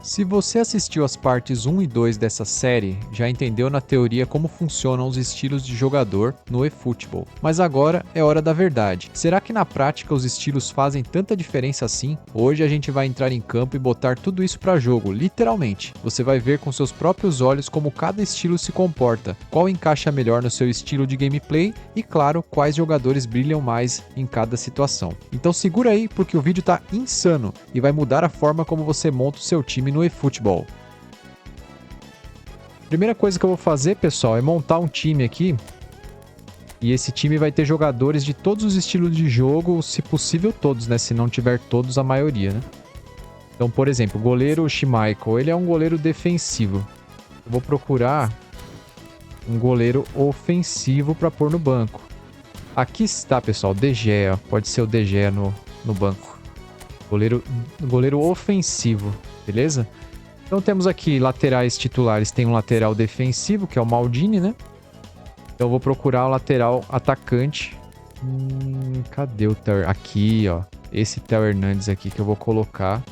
Se você assistiu às partes 1 e 2 dessa série, já entendeu na teoria como funcionam os estilos de jogador no eFootball. Mas agora é hora da verdade. Será que na prática os estilos fazem tanta diferença assim? Hoje a gente vai entrar em campo e botar tudo isso para jogo, literalmente. Você vai ver com seus próprios olhos como cada estilo se comporta, qual encaixa melhor no seu estilo de gameplay e, claro, quais jogadores brilham mais em cada situação. Então segura aí porque o vídeo tá insano e vai mudar a forma como você monta o seu time no eFootball. Primeira coisa que eu vou fazer, pessoal, é montar um time aqui. E esse time vai ter jogadores de todos os estilos de jogo, se possível todos, né? Se não tiver todos, a maioria, né? Então, por exemplo, o goleiro Schmeichel, ele é um goleiro defensivo. Eu vou procurar um goleiro ofensivo para pôr no banco. Aqui está, pessoal, De Gea. Pode ser o De Gea no banco. Goleiro ofensivo. Beleza? Então temos aqui laterais titulares. Tem um lateral defensivo, que é o Maldini, né? Então eu vou procurar o lateral atacante. Cadê o Theo? Aqui, ó. Esse Theo Hernandes aqui que eu vou colocar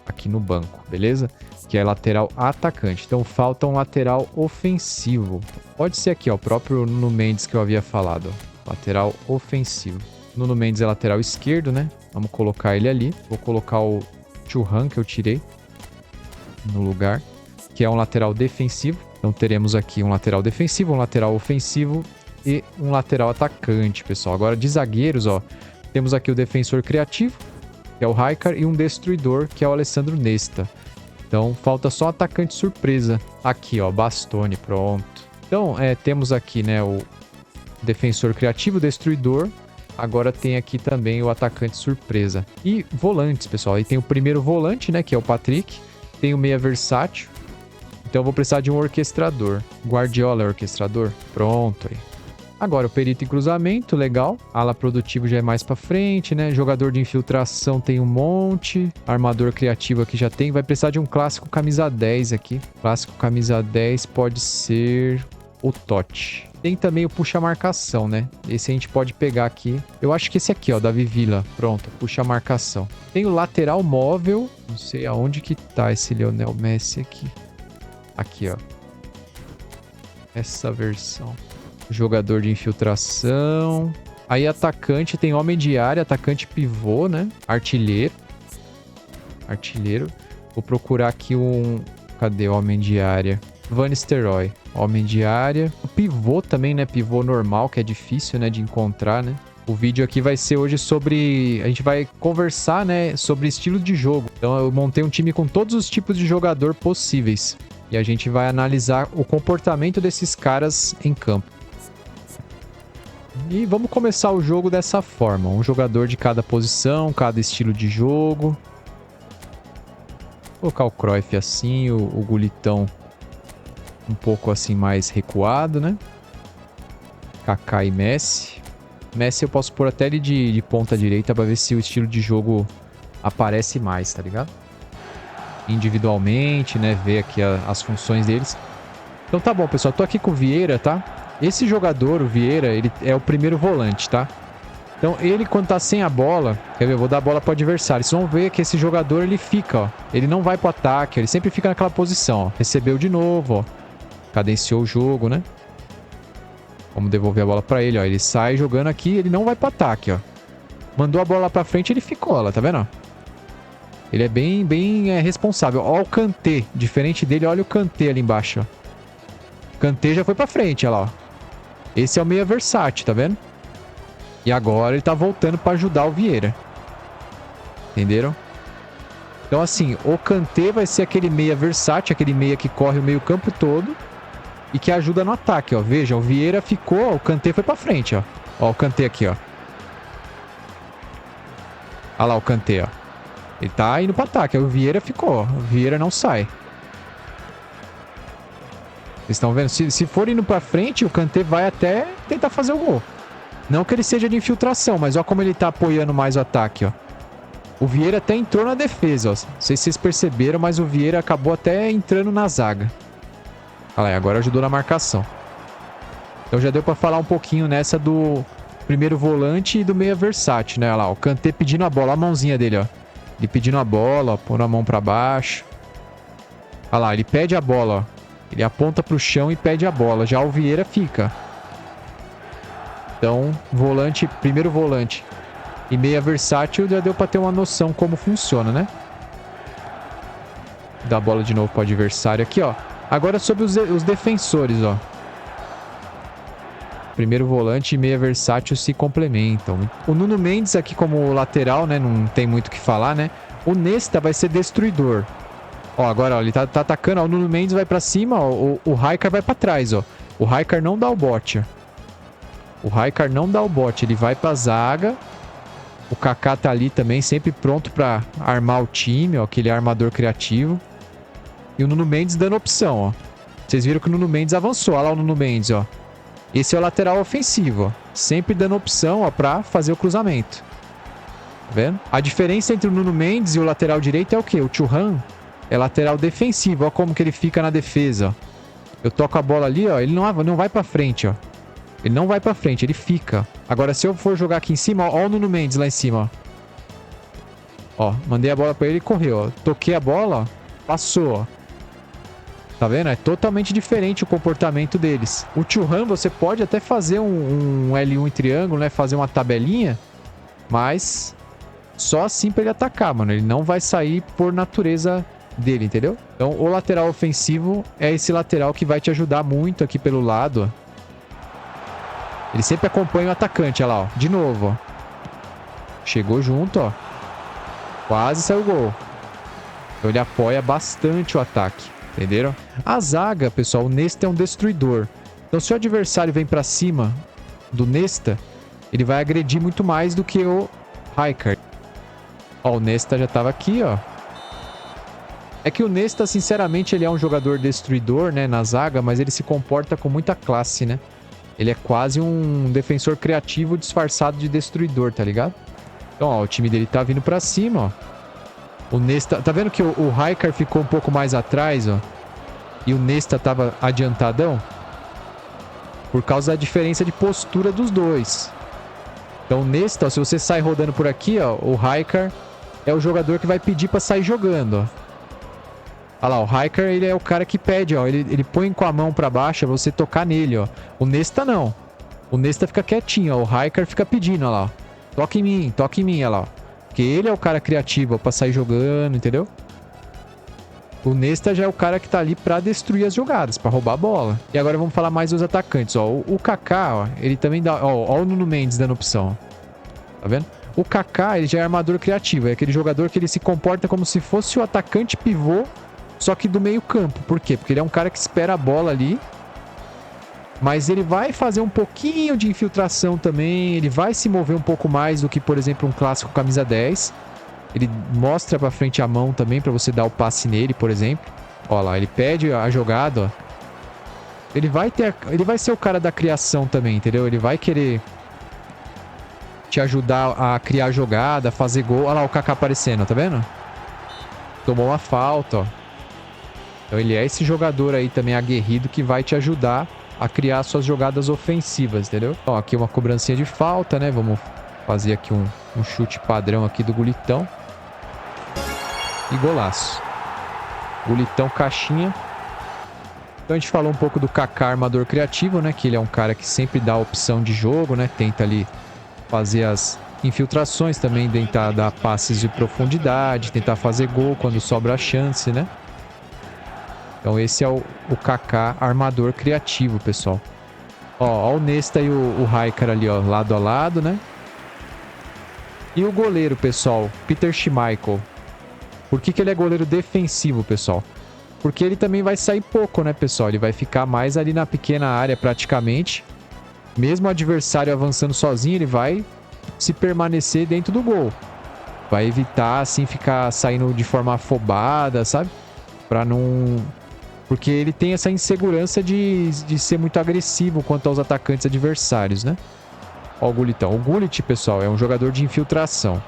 aqui no banco, beleza? Que é lateral atacante. Então falta um lateral ofensivo. Pode ser aqui, ó. O próprio Nuno Mendes que eu havia falado. Ó. Lateral ofensivo. Nuno Mendes é lateral esquerdo, né? Vamos colocar ele ali. Vou colocar o Churran que eu tirei no lugar, que é um lateral defensivo. Então teremos aqui um lateral defensivo, um lateral ofensivo e um lateral atacante, pessoal. Agora de zagueiros, ó, temos aqui o defensor criativo, que é o Rijkaard, e um destruidor, que é o Alessandro Nesta. Então falta só atacante surpresa. Aqui, ó, Bastoni, pronto. Então temos aqui, né, o defensor criativo, o destruidor. Agora tem aqui também o atacante surpresa. E volantes, pessoal. Aí tem o primeiro volante, né? Que é o Patrick. Tem o meia versátil. Então eu vou precisar de um orquestrador. Guardiola é orquestrador? Pronto aí. Agora o perito em cruzamento, legal. Ala produtivo já é mais pra frente, né? Jogador de infiltração tem um monte. Armador criativo aqui já tem. Vai precisar de um clássico camisa 10 aqui. Clássico camisa 10 pode ser o Totti. Tem também o puxa-marcação, né? Esse a gente pode pegar aqui. Eu acho que esse aqui, ó, Davi Villa. Pronto, puxa-marcação. Tem o lateral móvel. Não sei aonde que tá esse Lionel Messi aqui. Aqui, ó. Essa versão. Jogador de infiltração. Aí atacante, tem homem de área, atacante pivô, né? Artilheiro. Artilheiro. Vou procurar aqui um... Cadê o homem de área? Van Nistelrooy, homem de área. O pivô também, né? Pivô normal, que é difícil, né? De encontrar, né? O vídeo aqui vai ser hoje sobre... A gente vai conversar, né? Sobre estilo de jogo. Então eu montei um time com todos os tipos de jogador possíveis. E a gente vai analisar o comportamento desses caras em campo. E vamos começar o jogo dessa forma. Um jogador de cada posição, cada estilo de jogo. Vou colocar o Cruyff assim, o Gulitão um pouco assim mais recuado, né? Kaká e Messi. Messi eu posso pôr até ele de ponta direita pra ver se o estilo de jogo aparece mais, tá ligado? Individualmente, né? Ver aqui as funções deles. Então tá bom, pessoal. Tô aqui com o Vieira, tá? Esse jogador, o Vieira, ele é o primeiro volante, tá? Então ele quando tá sem a bola... Quer ver? Eu vou dar a bola pro adversário. Vocês vão ver que esse jogador, ele fica, ó. Ele não vai pro ataque, ele sempre fica naquela posição, ó. Recebeu de novo, ó. Cadenciou o jogo, né? Vamos devolver a bola pra ele, ó. Ele sai jogando aqui, ele não vai pro ataque, ó. Mandou a bola lá pra frente, ele ficou, ó. Tá vendo? Ele é bem responsável. Ó o Kanté. Diferente dele, olha o Kanté ali embaixo, ó. O Kanté já foi pra frente, olha lá, ó. Esse é o meia versátil, tá vendo? E agora ele tá voltando pra ajudar o Vieira. Entenderam? Então assim, o Kanté vai ser aquele meia versátil, aquele meia que corre o meio campo todo e que ajuda no ataque, ó. Veja, o Vieira ficou, ó, o Kanté foi pra frente, ó. Ó o Kanté aqui, ó. Olha lá o Kanté, ó. Ele tá indo pro ataque, o Vieira ficou, ó. O Vieira não sai. Vocês estão vendo? Se for indo pra frente, o Kanté vai até tentar fazer o gol. Não que ele seja de infiltração, mas ó como ele tá apoiando mais o ataque, ó. O Vieira até entrou na defesa, ó. Não sei se vocês perceberam, mas o Vieira acabou até entrando na zaga. Olha lá, agora ajudou na marcação. Então já deu pra falar um pouquinho nessa do primeiro volante e do meia versátil, né? Olha lá, o Kanté pedindo a bola, olha a mãozinha dele, ó. Ele pedindo a bola, ó, pondo a mão pra baixo. Olha lá, ele pede a bola, ó. Ele aponta pro chão e pede a bola. Já o Vieira fica. Então, volante, primeiro volante e meia versátil, já deu pra ter uma noção como funciona, né? Dá a bola de novo pro adversário aqui, ó. Agora sobre os defensores, ó. Primeiro volante e meia versátil se complementam. O Nuno Mendes aqui como lateral, né? Não tem muito o que falar, né? O Nesta vai ser destruidor. Ó, agora, ó, ele tá atacando, ó, o Nuno Mendes vai pra cima, ó, o Raikar vai pra trás, ó. O Raikar não dá o bote, ó. O Raikar não dá o bote, ele vai pra zaga. O Kaká tá ali também, sempre pronto pra armar o time, ó, aquele armador criativo. E o Nuno Mendes dando opção, ó. Vocês viram que o Nuno Mendes avançou, olha lá o Nuno Mendes, ó. Esse é o lateral ofensivo, ó. Sempre dando opção, ó, pra fazer o cruzamento. Tá vendo? A diferença entre o Nuno Mendes e o lateral direito é o quê? O Thuram é lateral defensivo, ó como que ele fica na defesa, ó. Eu toco a bola ali, ó, ele não vai pra frente, ó. Ele não vai pra frente, ele fica. Agora, se eu for jogar aqui em cima, ó o Nuno Mendes lá em cima, ó. Ó, mandei a bola pra ele e correu, ó. Toquei a bola, ó, passou, ó. Tá vendo? É totalmente diferente o comportamento deles. O Thuram, você pode até fazer um L1 em triângulo, né? Fazer uma tabelinha, mas só assim pra ele atacar, mano. Ele não vai sair por natureza dele, entendeu? Então, o lateral ofensivo é esse lateral que vai te ajudar muito aqui pelo lado, ó. Ele sempre acompanha o atacante, olha lá, ó. De novo, ó. Chegou junto, ó. Quase saiu o gol. Então ele apoia bastante o ataque. Entenderam? A zaga, pessoal, o Nesta é um destruidor. Então se o adversário vem pra cima do Nesta, ele vai agredir muito mais do que o Raikar. Ó, o Nesta já tava aqui, ó. É que o Nesta, sinceramente, ele é um jogador destruidor, né, na zaga, mas ele se comporta com muita classe, né? Ele é quase um defensor criativo disfarçado de destruidor, tá ligado? Então, ó, o time dele tá vindo pra cima, ó. O Nesta... Tá vendo que o Raikar ficou um pouco mais atrás, ó? E o Nesta tava adiantadão? Por causa da diferença de postura dos dois. Então, o Nesta, ó, se você sai rodando por aqui, ó, o Raikar é o jogador que vai pedir pra sair jogando, ó. Olha lá, o Raikar, ele é o cara que pede, ó. Ele põe com a mão pra baixo, pra você tocar nele, ó. O Nesta não. O Nesta fica quietinho, ó. O Raikar fica pedindo, ó lá, ó. Toca em mim, ó lá, ó. Porque ele é o cara criativo, ó, pra sair jogando, entendeu? O Nesta já é o cara que tá ali pra destruir as jogadas, pra roubar a bola. E agora vamos falar mais dos atacantes, ó. O Kaká, ó, ele também dá... Ó o Nuno Mendes dando opção, ó. Tá vendo? O Kaká, ele já é armador criativo. É aquele jogador que ele se comporta como se fosse o atacante pivô, só que do meio campo. Por quê? Porque ele é um cara que espera a bola ali, mas ele vai fazer um pouquinho de infiltração também. Ele vai se mover um pouco mais do que, por exemplo, um clássico camisa 10. Ele mostra pra frente a mão também pra você dar o passe nele, por exemplo. Ó lá, ele pede a jogada, ó. Ele vai ser o cara da criação também, entendeu? Ele vai querer te ajudar a criar a jogada, fazer gol. Olha lá o Kaká aparecendo, tá vendo? Tomou uma falta, ó. Então ele é esse jogador aí também aguerrido que vai te ajudar a criar suas jogadas ofensivas, entendeu? Então aqui uma cobrancinha de falta, né? Vamos fazer aqui um chute padrão aqui do Gulitão. E golaço. Gulitão, caixinha. Então a gente falou um pouco do Kaká, armador criativo, né? Que ele é um cara que sempre dá a opção de jogo, né? Tenta ali fazer as infiltrações também, tentar dar passes de profundidade, tentar fazer gol quando sobra a chance, né? Então esse é o Kaká, armador criativo, pessoal. Ó o Nesta e o Raikar ali, ó, lado a lado, né? E o goleiro, pessoal, Peter Schmeichel. Por que ele é goleiro defensivo, pessoal? Porque ele também vai sair pouco, né, pessoal? Ele vai ficar mais ali na pequena área, praticamente. Mesmo o adversário avançando sozinho, ele vai se permanecer dentro do gol. Vai evitar, assim, ficar saindo de forma afobada, sabe? Pra não... Porque ele tem essa insegurança de ser muito agressivo quanto aos atacantes adversários, né? Ó o Gulitão. O Gullit, pessoal, é um jogador de infiltração.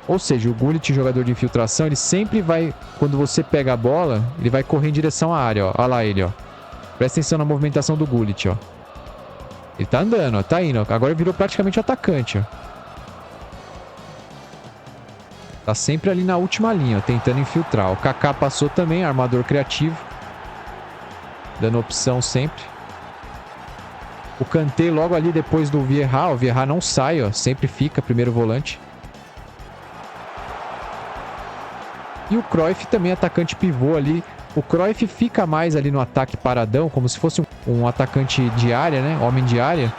Ou seja, o Gullit, jogador de infiltração, ele sempre vai... Quando você pega a bola, ele vai correr em direção à área, ó. Olha lá ele, ó. Presta atenção na movimentação do Gullit, ó. Ele tá andando, ó. Tá indo, ó. Agora virou praticamente atacante, ó. Tá sempre ali na última linha, ó, tentando infiltrar. O Kaká passou também, armador criativo. Dando opção sempre. O Kanté logo ali depois do Vieira. O Vieira não sai, ó. Sempre fica primeiro volante. E o Cruyff também, atacante pivô ali. O Cruyff fica mais ali no ataque paradão, como se fosse um atacante de área, né? Homem de área.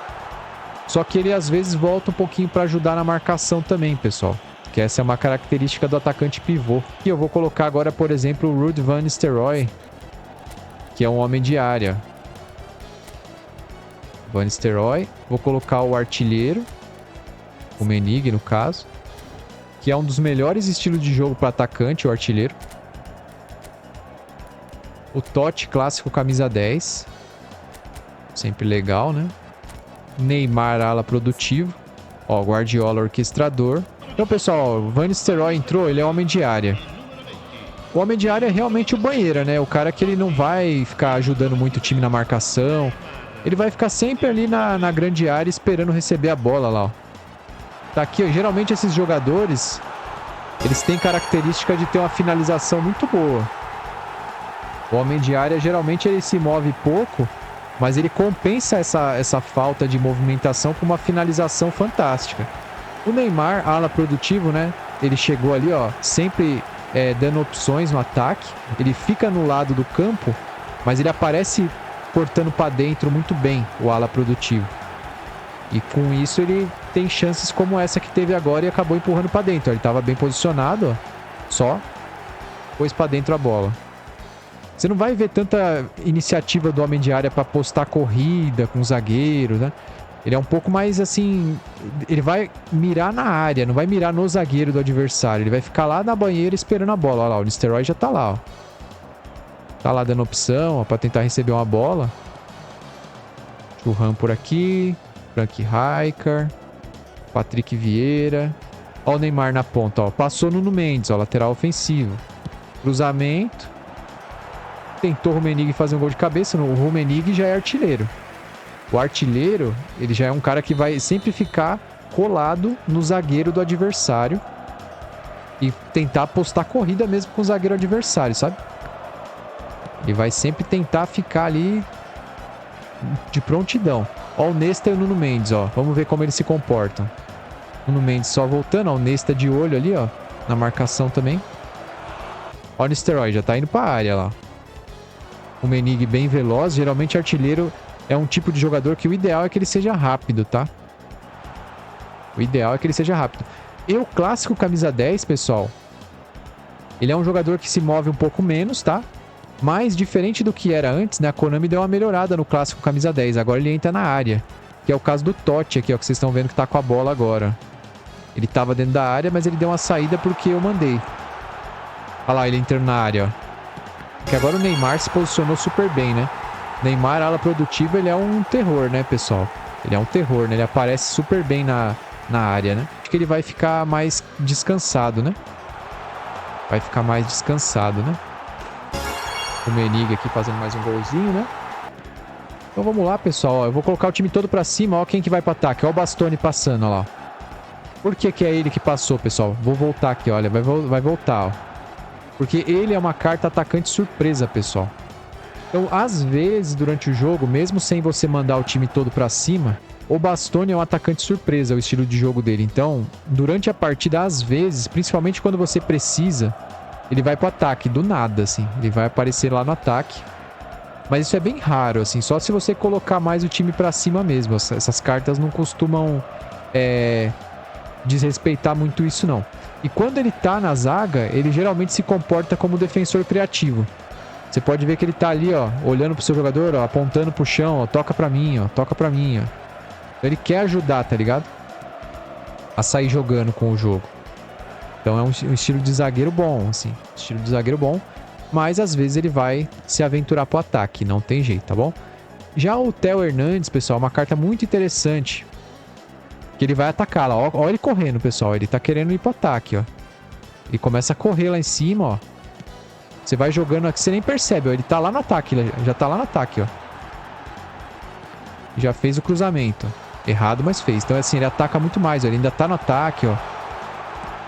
Só que ele às vezes volta um pouquinho para ajudar na marcação também, pessoal. Que essa é uma característica do atacante pivô. E eu vou colocar agora, por exemplo, o Ruud van Nistelrooy, que é um homem de área. Van Nistelrooy. Vou colocar o artilheiro, o Menig no caso, que é um dos melhores estilos de jogo para atacante, o artilheiro. O Totti, clássico, camisa 10. Sempre legal, né? Neymar, ala produtivo. Ó, Guardiola, orquestrador. Então, pessoal, o Van Nistelrooy entrou, ele é homem de área. O homem de área é realmente o banheiro, né? O cara que ele não vai ficar ajudando muito o time na marcação. Ele vai ficar sempre ali na grande área esperando receber a bola lá, ó. Tá aqui, ó. Geralmente esses jogadores, eles têm característica de ter uma finalização muito boa. O homem de área, geralmente, ele se move pouco, mas ele compensa essa falta de movimentação com uma finalização fantástica. O Neymar, ala produtivo, né? Ele chegou ali, ó, sempre dando opções no ataque. Ele fica no lado do campo, mas ele aparece cortando para dentro muito bem, o ala produtivo. E com isso ele tem chances como essa que teve agora e acabou empurrando para dentro. Ele estava bem posicionado, ó, só pôs para dentro a bola. Você não vai ver tanta iniciativa do homem de área para postar corrida com o zagueiro, né? Ele é um pouco mais assim... Ele vai mirar na área, não vai mirar no zagueiro do adversário. Ele vai ficar lá na banheira esperando a bola. Olha lá, o Nistelrooy já tá lá, ó. Tá lá dando opção, ó, pra tentar receber uma bola. Churran por aqui. Frank Rijkaard. Patrick Vieira. Ó o Neymar na ponta, ó. Passou no Nuno Mendes, ó. Lateral ofensivo. Cruzamento. Tentou o Rummenigge fazer um gol de cabeça. O Rummenigge já é artilheiro. O artilheiro, ele já é um cara que vai sempre ficar colado no zagueiro do adversário e tentar postar corrida mesmo com o zagueiro adversário, sabe? Ele vai sempre tentar ficar ali de prontidão. Ó o Nesta e o Nuno Mendes, ó. Vamos ver como eles se comportam. Nuno Mendes só voltando, ó. O Nesta de olho ali, ó. Na marcação também. Ó o Nistelrooy, já tá indo pra área lá. O Menig bem veloz. Geralmente artilheiro é um tipo de jogador que o ideal é que ele seja rápido, tá? O ideal é que ele seja rápido. E o clássico camisa 10, pessoal, ele é um jogador que se move um pouco menos, tá? Mas diferente do que era antes, né? A Konami deu uma melhorada no clássico camisa 10. Agora ele entra na área. Que é o caso do Totti aqui, ó. Que vocês estão vendo que tá com a bola agora. Ele tava dentro da área, mas ele deu uma saída porque eu mandei. Olha lá, ele entrando na área, ó. Que agora o Neymar se posicionou super bem, né? Neymar, ala produtiva, ele é um terror, né, pessoal? Ele é um terror, né? Ele aparece super bem na área, né? Acho que ele vai ficar mais descansado, né? Vai ficar mais descansado, né? O Menig aqui fazendo mais um golzinho, né? Então vamos lá, pessoal. Ó, eu vou colocar o time todo pra cima. Ó quem que vai pro ataque. Ó o Bastoni passando, ó lá. Por que que é ele que passou, pessoal? Vou voltar aqui, olha. Vai voltar, ó. Porque ele é uma carta atacante surpresa, pessoal. Então, às vezes, durante o jogo, mesmo sem você mandar o time todo pra cima, o Bastoni é um atacante surpresa, o estilo de jogo dele. Então, durante a partida, às vezes, principalmente quando você precisa, ele vai pro ataque, do nada, assim. Ele vai aparecer lá no ataque. Mas isso é bem raro, assim. Só se você colocar mais o time pra cima mesmo. Essas cartas não costumam desrespeitar muito isso, não. E quando ele tá na zaga, ele geralmente se comporta como defensor criativo. Você pode ver que ele tá ali, ó, olhando pro seu jogador, ó, apontando pro chão, ó, toca pra mim, ó, toca pra mim, ó. Então ele quer ajudar, tá ligado? A sair jogando com o jogo. Então é um estilo de zagueiro bom, assim. Estilo de zagueiro bom. Mas às vezes ele vai se aventurar pro ataque, não tem jeito, tá bom? Já o Theo Hernandes, pessoal, é uma carta muito interessante. Que ele vai atacar lá, ó ele correndo, pessoal. Ele tá querendo ir pro ataque, ó. Ele começa a correr lá em cima, ó. Você vai jogando aqui, você nem percebe, ó. Ele tá lá no ataque, já tá lá no ataque, ó. Já fez o cruzamento. Errado, mas fez. Então, assim, ele ataca muito mais, ó. Ele ainda tá no ataque, ó.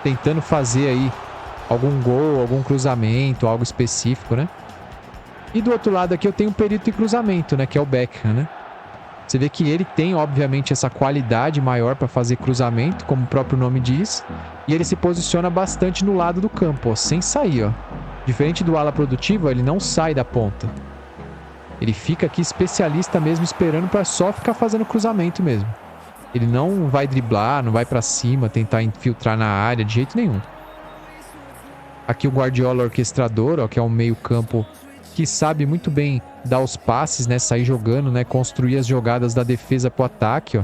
tentando fazer aí algum gol, algum cruzamento, algo específico, né? E do outro lado aqui eu tenho um perito em cruzamento, né? Que é o Beckham, né? Você vê que ele tem, obviamente, essa qualidade maior para fazer cruzamento, como o próprio nome diz. E ele se posiciona bastante no lado do campo, ó, sem sair, ó. Diferente do ala produtivo, ele não sai da ponta. Ele fica aqui especialista mesmo, esperando para só ficar fazendo cruzamento mesmo. Ele não vai driblar, não vai para cima, tentar infiltrar na área de jeito nenhum. Aqui o Guardiola orquestrador, ó, que é um meio campo que sabe muito bem dar os passes, né? Sair jogando, né? Construir as jogadas da defesa pro ataque, ó.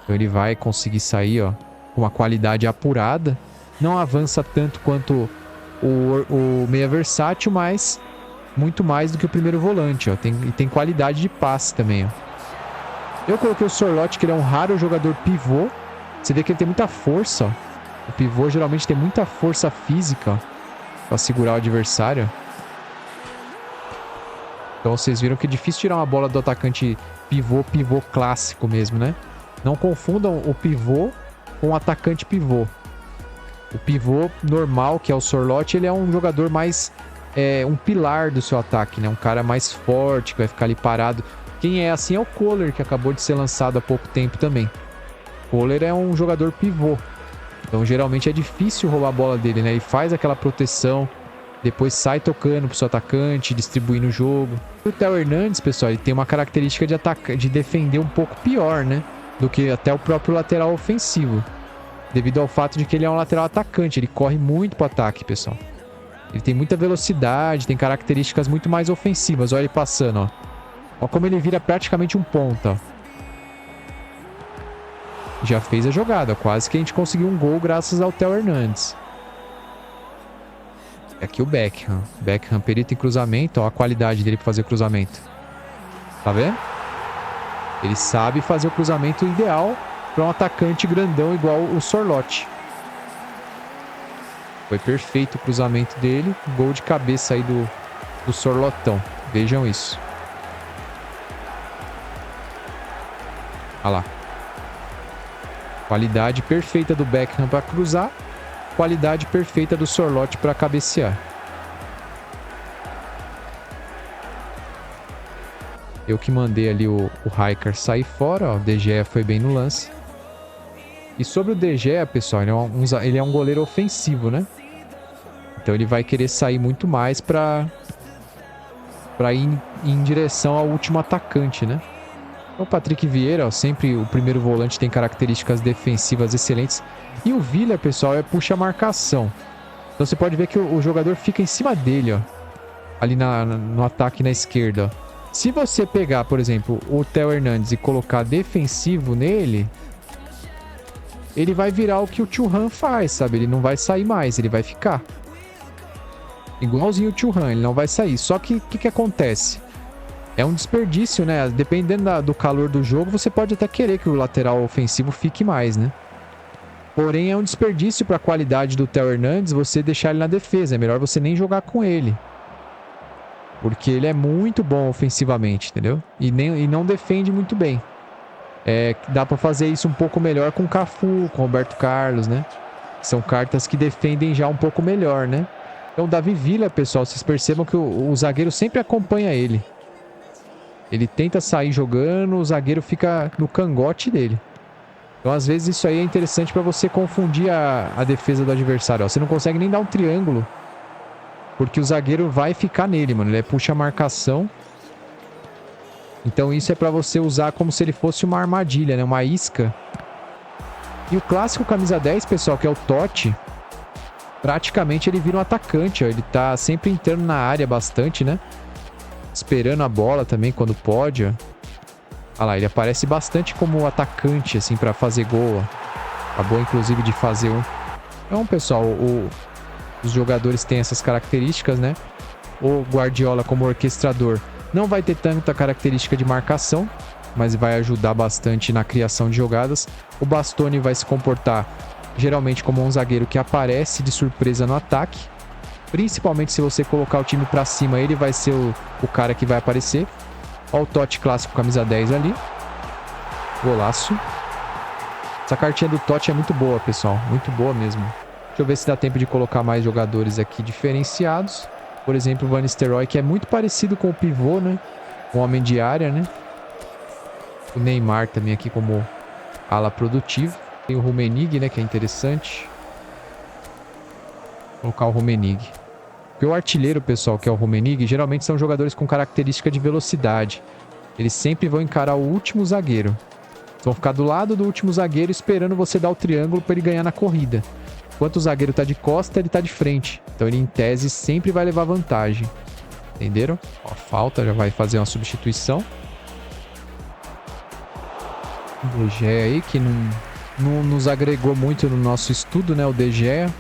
Então ele vai conseguir sair, ó, com uma qualidade apurada. Não avança tanto quanto o meia versátil, mas muito mais do que o primeiro volante, ó. E tem qualidade de passe também, ó. Eu coloquei o Sorloth, que ele é um raro jogador pivô. Você vê que ele tem muita força, ó. O pivô geralmente tem muita força física, ó, pra segurar o adversário. Então vocês viram que é difícil tirar uma bola do atacante pivô clássico mesmo, né? Não confundam o pivô com o atacante pivô. O pivô normal, que é o Sorloth, ele é um jogador mais... um pilar do seu ataque, né? Um cara mais forte, que vai ficar ali parado. Quem é assim é o Kohler, que acabou de ser lançado há pouco tempo também. Kohler é um jogador pivô. Então geralmente é difícil roubar a bola dele, né? Ele faz aquela proteção, depois sai tocando pro seu atacante, distribuindo o jogo. O Theo Hernandes, pessoal, ele tem uma característica de defender um pouco pior, né? Do que até o próprio lateral ofensivo. Devido ao fato de que ele é um lateral atacante, ele corre muito pro ataque, pessoal. Ele tem muita velocidade, tem características muito mais ofensivas. Olha ele passando, ó. Olha como ele vira praticamente um ponta, ó. Já fez a jogada, quase que a gente conseguiu um gol graças ao Theo Hernandes. Aqui o Beckham. Beckham, perito em cruzamento. Ó a qualidade dele para fazer cruzamento. Tá vendo? Ele sabe fazer o cruzamento ideal para um atacante grandão igual o Sorloth. Foi perfeito o cruzamento dele. Gol de cabeça aí do Sorlotão. Vejam isso. Olha lá. Qualidade perfeita do Beckham para cruzar. Qualidade perfeita do Sorloth para cabecear. Eu que mandei ali o Rijkaard sair fora, ó. O De Gea foi bem no lance. E sobre o De Gea, pessoal, ele é um goleiro ofensivo, né? Então ele vai querer sair muito mais para ir em direção ao último atacante, né? O Patrick Vieira, ó, sempre o primeiro volante, tem características defensivas excelentes. E o Villa, pessoal, puxa a marcação. Então você pode ver que o jogador fica em cima dele, ó. Ali no ataque na esquerda, ó. Se você pegar, por exemplo, o Theo Hernandes e colocar defensivo nele, ele vai virar o que o Thuram faz, sabe? Ele não vai sair mais, ele vai ficar. Igualzinho o Thuram, ele não vai sair. Só que o que acontece? É um desperdício, né? Dependendo do calor do jogo, você pode até querer que o lateral ofensivo fique mais, né? Porém, é um desperdício para a qualidade do Theo Hernandes você deixar ele na defesa. É melhor você nem jogar com ele. Porque ele é muito bom ofensivamente, entendeu? E não defende muito bem. Dá para fazer isso um pouco melhor com o Cafu, com o Roberto Carlos, né? São cartas que defendem já um pouco melhor, né? Então, o Davi Villa, pessoal, vocês percebam que o zagueiro sempre acompanha ele. Ele tenta sair jogando, o zagueiro fica no cangote dele. Então, às vezes, isso aí é interessante para você confundir a defesa do adversário. Ó, você não consegue nem dar um triângulo, porque o zagueiro vai ficar nele, mano. Ele puxa a marcação. Então, isso é para você usar como se ele fosse uma armadilha, né? Uma isca. E o clássico camisa 10, pessoal, que é o Totti, praticamente ele vira um atacante, ó. Ele tá sempre entrando na área bastante, né? Esperando a bola também quando pode, ó. Olha lá, ele aparece bastante como atacante, assim, pra fazer gol, ó. Acabou, inclusive, de fazer um. Então, pessoal, os jogadores têm essas características, né? O Guardiola, como orquestrador, não vai ter tanta característica de marcação, mas vai ajudar bastante na criação de jogadas. O Bastoni vai se comportar, geralmente, como um zagueiro que aparece de surpresa no ataque. Principalmente se você colocar o time pra cima, ele vai ser o cara que vai aparecer. Olha o Totti clássico, camisa 10 ali. Golaço. Essa cartinha do Totti é muito boa, pessoal. Muito boa mesmo. Deixa eu ver se dá tempo de colocar mais jogadores aqui diferenciados. Por exemplo, o Van Nistelrooy, que é muito parecido com o pivô, né? O homem de área, né? O Neymar também aqui como ala produtivo. Tem o Rummenigge, né? Que é interessante. Vou colocar o Rummenigge. Porque o artilheiro, pessoal, que é o Rummenigge, geralmente são jogadores com característica de velocidade. Eles sempre vão encarar o último zagueiro. Eles vão ficar do lado do último zagueiro esperando você dar o triângulo para ele ganhar na corrida. Enquanto o zagueiro tá de costa, ele tá de frente. Então ele, em tese, sempre vai levar vantagem. Entenderam? Ó, falta, já vai fazer uma substituição. O De Gea aí, que não nos agregou muito no nosso estudo, né? O De Gea.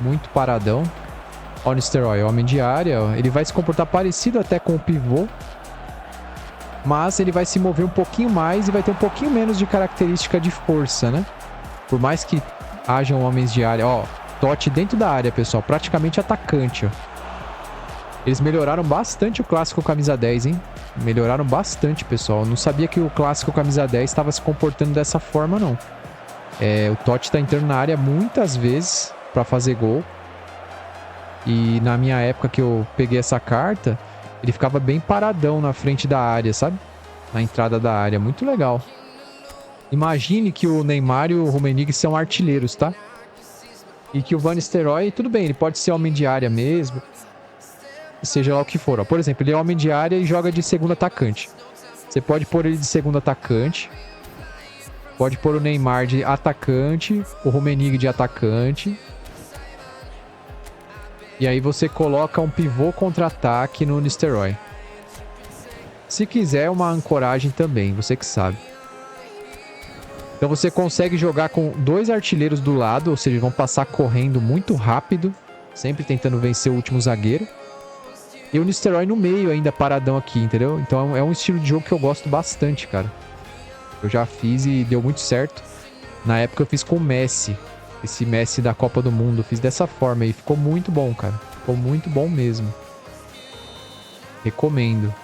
Muito paradão. Ó, o Nistelrooy, homem de área. Ó. Ele vai se comportar parecido até com o pivô. Mas ele vai se mover um pouquinho mais e vai ter um pouquinho menos de característica de força, né? Por mais que hajam homens de área. Ó, Totti dentro da área, pessoal. Praticamente atacante, ó. Eles melhoraram bastante o clássico camisa 10, hein? Melhoraram bastante, pessoal. Eu não sabia que o clássico camisa 10 estava se comportando dessa forma, não. O Totti tá entrando na área muitas vezes para fazer gol. E na minha época que eu peguei essa carta, ele ficava bem paradão na frente da área, sabe? Na entrada da área. Muito legal. Imagine que o Neymar e o Rummenigge são artilheiros, tá? E que o Van Nistelrooy, tudo bem, ele pode ser homem de área mesmo. Seja lá o que for. Ó. Por exemplo, ele é homem de área e joga de segundo atacante. Você pode pôr ele de segundo atacante. Pode pôr o Neymar de atacante. O Rummenigge de atacante. E aí você coloca um pivô contra-ataque no Nistelrooy. Se quiser, uma ancoragem também, você que sabe. Então você consegue jogar com dois artilheiros do lado, ou seja, vão passar correndo muito rápido, sempre tentando vencer o último zagueiro. E o Nistelrooy no meio ainda paradão aqui, entendeu? Então é um estilo de jogo que eu gosto bastante, cara. Eu já fiz e deu muito certo. Na época eu fiz com o Messi. Esse Messi da Copa do Mundo. Fiz dessa forma aí. Ficou muito bom, cara. Ficou muito bom mesmo. Recomendo.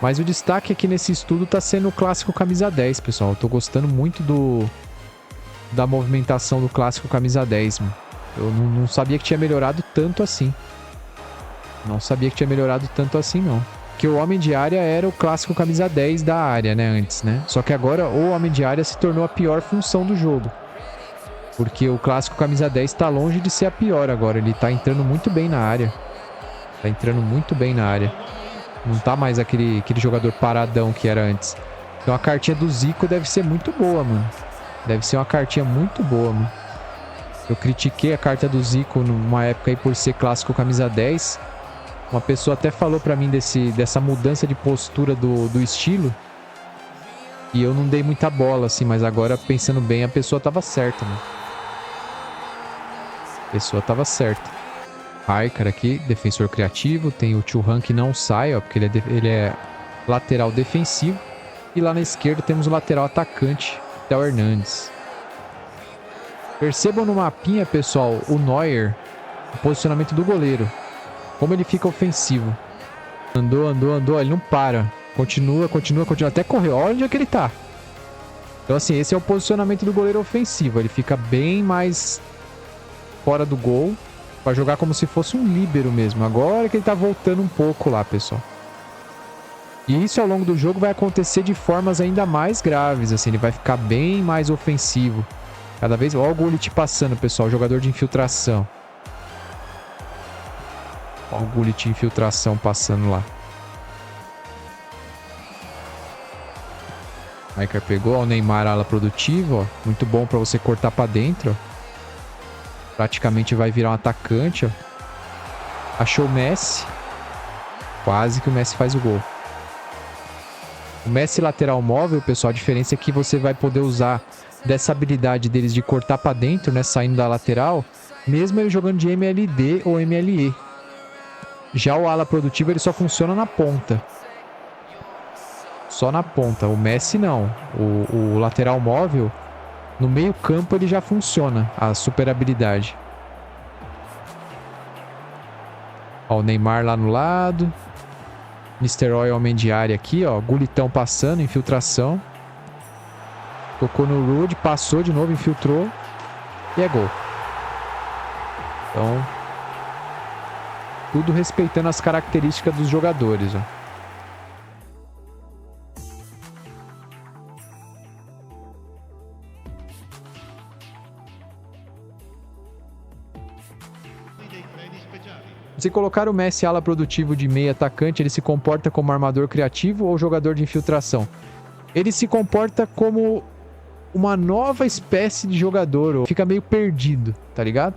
Mas o destaque aqui nesse estudo tá sendo o clássico camisa 10, pessoal. Eu tô gostando muito da movimentação do clássico camisa 10, mano. Eu não sabia que tinha melhorado tanto assim. Não sabia que tinha melhorado tanto assim, não. Porque o homem de área era o clássico camisa 10 da área, né, antes, né? Só que agora o homem de área se tornou a pior função do jogo. Porque o clássico camisa 10 tá longe de ser a pior agora. Ele tá entrando muito bem na área. Tá entrando muito bem na área. Não tá mais aquele jogador paradão que era antes. Então a cartinha do Zico deve ser muito boa, mano. Deve ser uma cartinha muito boa, mano. Eu critiquei a carta do Zico numa época aí por ser clássico camisa 10. Uma pessoa até falou pra mim dessa mudança de postura do estilo. E eu não dei muita bola, assim. Mas agora, pensando bem, a pessoa tava certa, mano. A pessoa tava certa. Raikar aqui, defensor criativo. Tem o Thuram que não sai, ó, porque ele é lateral defensivo. E lá na esquerda temos o lateral atacante, Theo Hernandes. Percebam no mapinha, pessoal, o Neuer, o posicionamento do goleiro. Como ele fica ofensivo. Andou, ele não para. Continua, até correu. Olha onde é que ele tá. Então assim, esse é o posicionamento do goleiro ofensivo. Ele fica bem mais fora do gol. Pra jogar como se fosse um líbero mesmo. Agora que ele tá voltando um pouco lá, pessoal. E isso ao longo do jogo vai acontecer de formas ainda mais graves. Assim, ele vai ficar bem mais ofensivo. Cada vez... Olha o Gullit passando, pessoal. Jogador de infiltração. Olha o Gullit infiltração passando lá. Raikar pegou. Ó, o Neymar, ala produtiva. Ó. Muito bom pra você cortar pra dentro, ó. Praticamente vai virar um atacante, ó. Achou o Messi. Quase que o Messi faz o gol. O Messi lateral móvel, pessoal, a diferença é que você vai poder usar dessa habilidade deles de cortar pra dentro, né, saindo da lateral, mesmo ele jogando de MLD ou MLE. Já o ala produtivo, ele só funciona na ponta. Só na ponta. O Messi não. O lateral móvel, no meio campo ele já funciona, a super habilidade. Ó, o Neymar lá no lado. Nistelrooy, homem de área aqui, ó. Gulitão passando, infiltração. Tocou no Rude, passou de novo, infiltrou. E é gol. Então, tudo respeitando as características dos jogadores, ó. Se colocar o Messi ala produtivo de meio atacante, ele se comporta como armador criativo ou jogador de infiltração? Ele se comporta como uma nova espécie de jogador, fica meio perdido, tá ligado?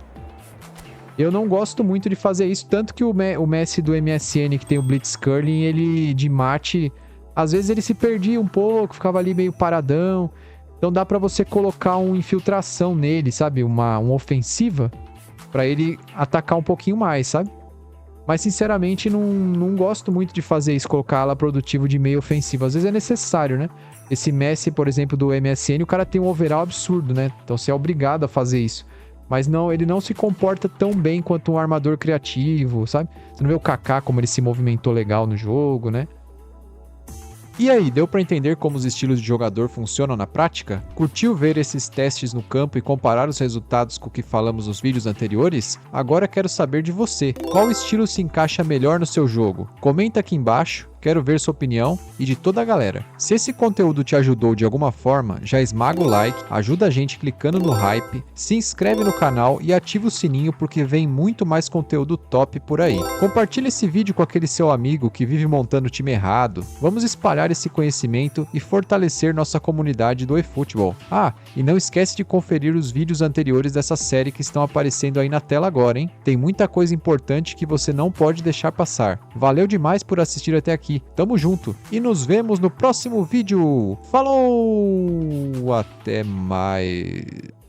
Eu não gosto muito de fazer isso, tanto que o Messi do MSN, que tem o Blitzcurling, ele de mate, às vezes ele se perdia um pouco, ficava ali meio paradão. Então dá pra você colocar uma infiltração nele, sabe? Uma ofensiva, pra ele atacar um pouquinho mais, sabe? Mas, sinceramente, não gosto muito de fazer isso, colocar ala produtivo de meio ofensivo. Às vezes é necessário, né? Esse Messi, por exemplo, do MSN, o cara tem um overall absurdo, né? Então você é obrigado a fazer isso. Mas não, ele não se comporta tão bem quanto um armador criativo, sabe? Você não vê o Kaká como ele se movimentou legal no jogo, né? E aí, deu pra entender como os estilos de jogador funcionam na prática? Curtiu ver esses testes no campo e comparar os resultados com o que falamos nos vídeos anteriores? Agora quero saber de você. Qual estilo se encaixa melhor no seu jogo? Comenta aqui embaixo. Quero ver sua opinião e de toda a galera. Se esse conteúdo te ajudou de alguma forma, já esmaga o like, ajuda a gente clicando no hype, se inscreve no canal e ativa o sininho porque vem muito mais conteúdo top por aí. Compartilha esse vídeo com aquele seu amigo que vive montando time errado. Vamos espalhar esse conhecimento e fortalecer nossa comunidade do eFootball. Ah, e não esquece de conferir os vídeos anteriores dessa série que estão aparecendo aí na tela agora, hein? Tem muita coisa importante que você não pode deixar passar. Valeu demais por assistir até aqui. Tamo junto e nos vemos no próximo vídeo. Falou! Até mais.